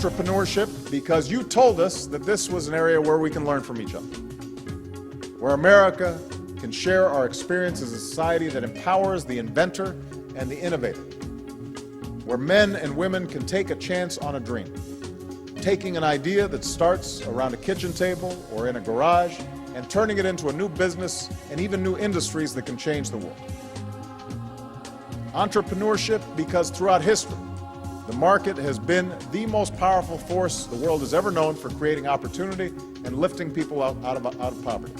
Entrepreneurship because you told us that this was an area where we can learn from each other, where America can share our experience as a society that empowers the inventor and the innovator, where men and women can take a chance on a dream, taking an idea that starts around a kitchen table or in a garage and turning it into a new business and even new industries that can change the world. Entrepreneurship because throughout history, the market has been the most powerful force the world has ever known for creating opportunity and lifting people out of poverty.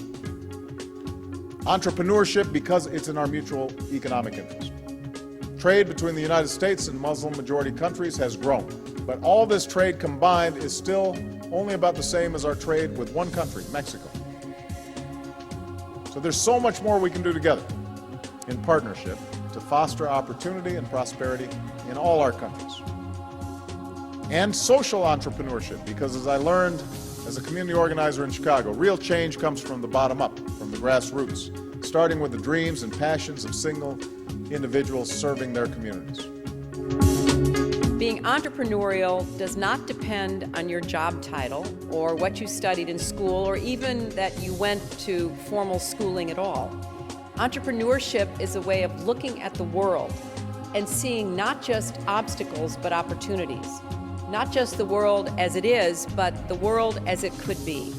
Entrepreneurship because it's in our mutual economic interest. Trade between the United States and Muslim-majority countries has grown, but all this trade combined is still only about the same as our trade with one country, Mexico. So there's so much more we can do together in partnership to foster opportunity and prosperity in all our countries. And social entrepreneurship, because as I learned as a community organizer in Chicago, real change comes from the bottom up, from the grassroots, starting with the dreams and passions of single individuals serving their communities. Being entrepreneurial does not depend on your job title or what you studied in school or even that you went to formal schooling at all. Entrepreneurship is a way of looking at the world and seeing not just obstacles but opportunities. Not just the world as it is, but the world as it could be.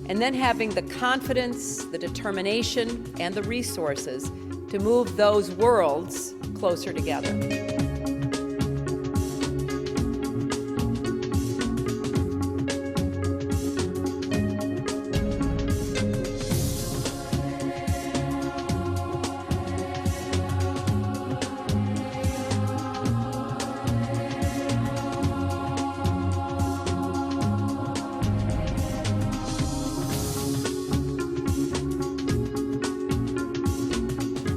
And then having the confidence, the determination, and the resources to move those worlds closer together.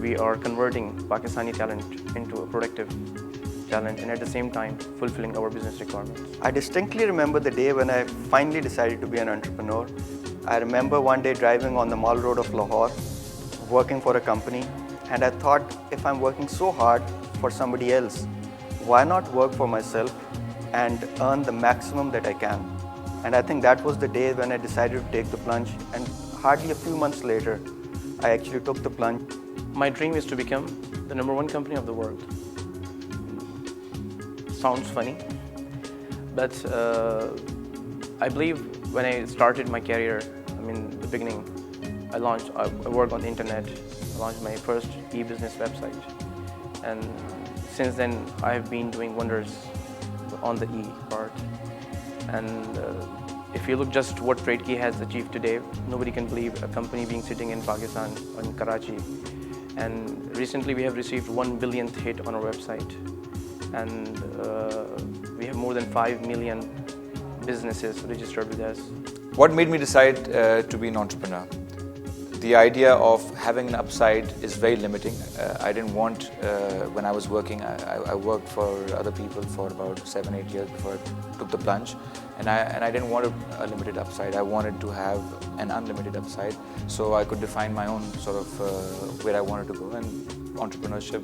We are converting Pakistani talent into a productive talent and at the same time fulfilling our business requirements. I distinctly remember the day when I finally decided to be an entrepreneur. I remember one day driving on the Mall Road of Lahore, working for a company, and I thought, if I'm working so hard for somebody else, why not work for myself and earn the maximum that I can? And I think that was the day when I decided to take the plunge, and hardly a few months later, I actually took the plunge. My dream is to become the #1 company of the world. Sounds funny, but I believe when I started my career, the beginning, I worked on the internet, I launched my first e-business website, and since then I have been doing wonders on the e part. And if you look just what TradeKey has achieved today, nobody can believe a company being sitting in Pakistan or in Karachi. And recently we have received 1 billionth hit on our website, and we have more than 5 million businesses registered with us. What made me decide to be an entrepreneur? The idea of having an upside is very limiting. I didn't want, when I was working, I worked for other people for about 7-8 years before I took the plunge, and I didn't want a limited upside. I wanted to have an unlimited upside, so I could define my own sort of where I wanted to go, and entrepreneurship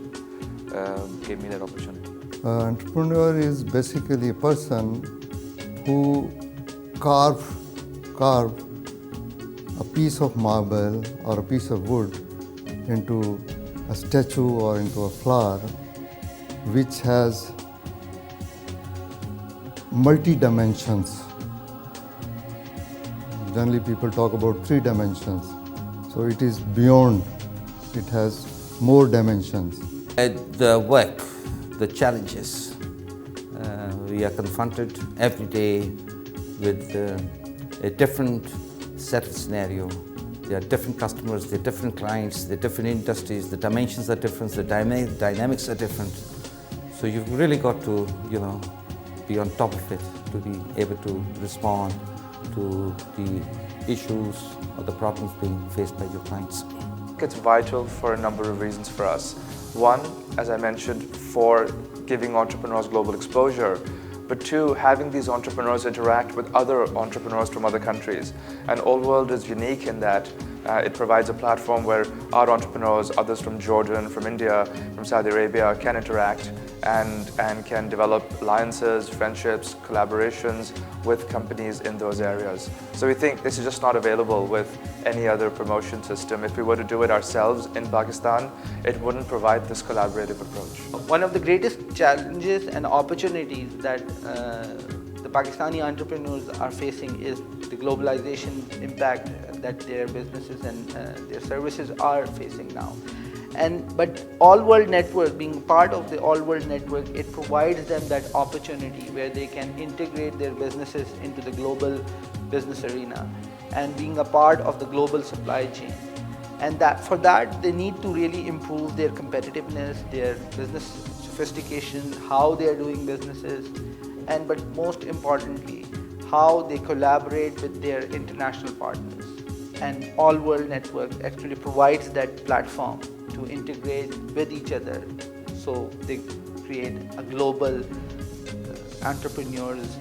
gave me that opportunity. Entrepreneur is basically a person who carve a piece of marble or a piece of wood into a statue or into a flower which has multi-dimensions. Generally people talk about 3 dimensions. So it is beyond, it has more dimensions. The work, the challenges, we are confronted every day with a different set of scenario. There are different customers, there are different clients, there are different industries, the dimensions are different, the dynamics are different. So you've really got to, be on top of it to be able to respond to the issues or the problems being faced by your clients. It's vital for a number of reasons for us. One, as I mentioned, for giving entrepreneurs global exposure, but 2, having these entrepreneurs interact with other entrepreneurs from other countries. And AllWorld is unique in that it provides a platform where our entrepreneurs, others from Jordan, from India, from Saudi Arabia, can interact and can develop alliances, friendships, collaborations with companies in those areas. So we think this is just not available with any other promotion system. If we were to do it ourselves in Pakistan, it wouldn't provide this collaborative approach. One of the greatest challenges and opportunities that the Pakistani entrepreneurs are facing is the globalization impact that their businesses and their services are facing now. But AllWorld Network, being part of the AllWorld Network, it provides them that opportunity where they can integrate their businesses into the global business arena and being a part of the global supply chain. And for that, they need to really improve their competitiveness, their business sophistication, how they are doing businesses, but most importantly, how they collaborate with their international partners. And AllWorld Network actually provides that platform to integrate with each other, so they create a global entrepreneurs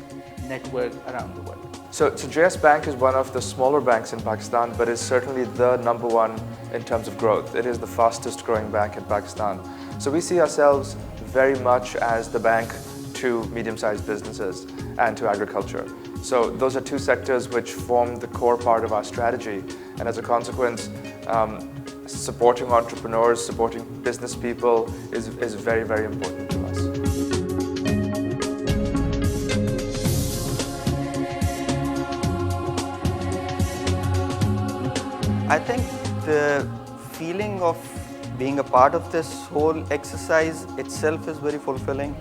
network around the world. So JS Bank is one of the smaller banks in Pakistan, but is certainly the #1 in terms of growth. It is the fastest growing bank in Pakistan. So we see ourselves very much as the bank to medium-sized businesses and to agriculture. So those are two sectors which form the core part of our strategy. And as a consequence, supporting entrepreneurs, supporting business people is very, very important to us. I think the feeling of being a part of this whole exercise itself is very fulfilling.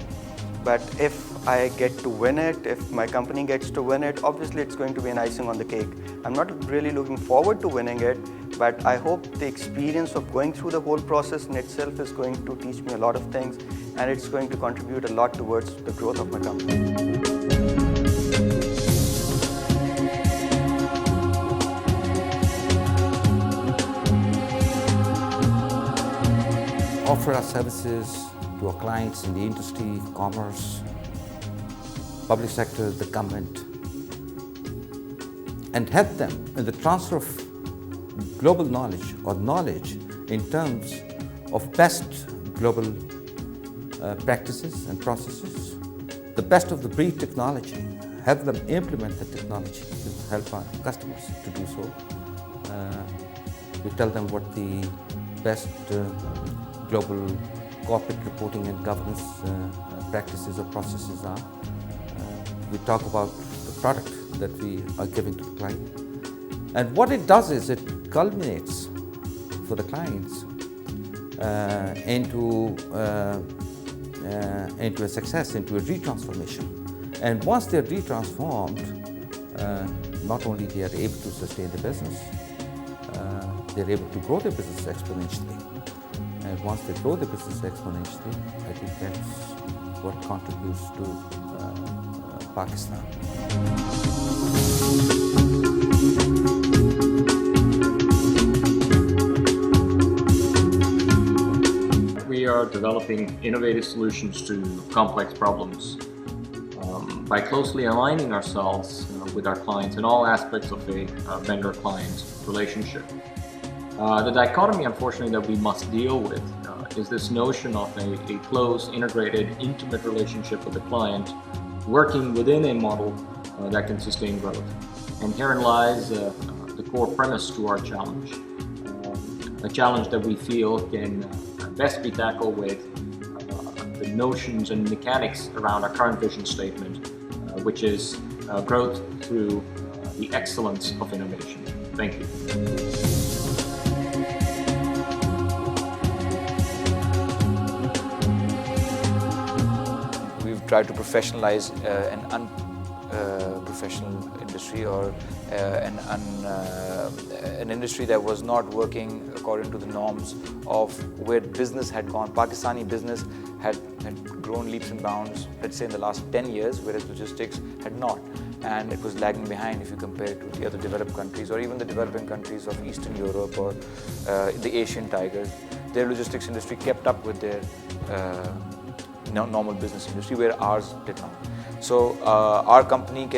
But if I get to win it, if my company gets to win it, obviously it's going to be an icing on the cake. I'm not really looking forward to winning it, but I hope the experience of going through the whole process in itself is going to teach me a lot of things, and it's going to contribute a lot towards the growth of my company. Offer our services to our clients in the industry, commerce, public sector, the government, and help them in the transfer of global knowledge or knowledge in terms of best global practices and processes, the best of the breed technology, help them implement the technology to help our customers to do so. We tell them what the best global corporate reporting and governance practices or processes are. We talk about the product that we are giving to the client. And what it does is it culminates for the clients into a success, into a retransformation. And once they're retransformed, not only they are able to sustain the business, they're able to grow their business exponentially. And once they grow the business exponentially, I think that's what contributes to Pakistan. We are developing innovative solutions to complex problems by closely aligning ourselves with our clients in all aspects of a vendor-client relationship. The dichotomy, unfortunately, that we must deal with is this notion of a close, integrated, intimate relationship with the client working within a model that can sustain growth. And herein lies the core premise to our challenge, a challenge that we feel can best be tackled with the notions and mechanics around our current vision statement, which is growth through the excellence of innovation. Thank you. Try to professionalize an unprofessional industry or an industry that was not working according to the norms of where business had gone. Pakistani business had grown leaps and bounds, let's say in the last 10 years, whereas logistics had not. And it was lagging behind if you compare it to the other developed countries or even the developing countries of Eastern Europe or the Asian tigers. Their logistics industry kept up with their normal business industry, where ours did not. So our company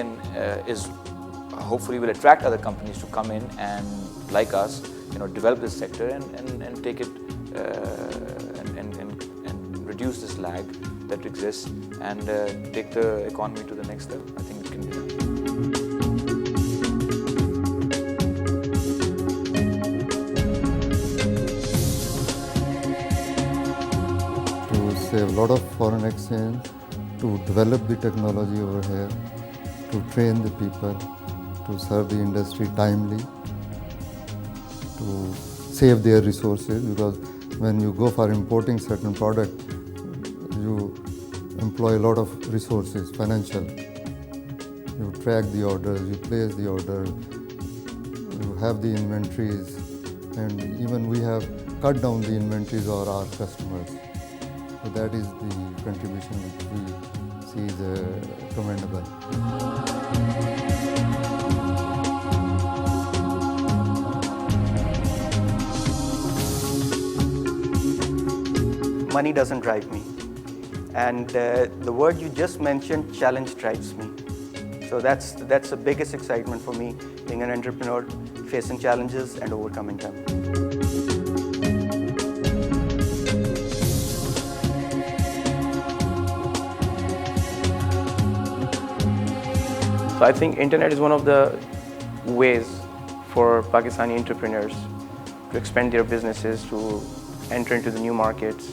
hopefully will attract other companies to come in and, like us, develop this sector and take it and reduce this lag that exists and take the economy to the next level. I think it can be done. To save a lot of foreign exchange, to develop the technology over here, to train the people, to serve the industry timely, to save their resources, because when you go for importing certain product, you employ a lot of resources, financial. You track the orders, you place the order, you have the inventories, and even we have cut down the inventories of our customers. So that is the contribution which we see is commendable. Money doesn't drive me. And the word you just mentioned, challenge, drives me. So that's the biggest excitement for me, being an entrepreneur, facing challenges and overcoming them. So I think internet is one of the ways for Pakistani entrepreneurs to expand their businesses, to enter into the new markets.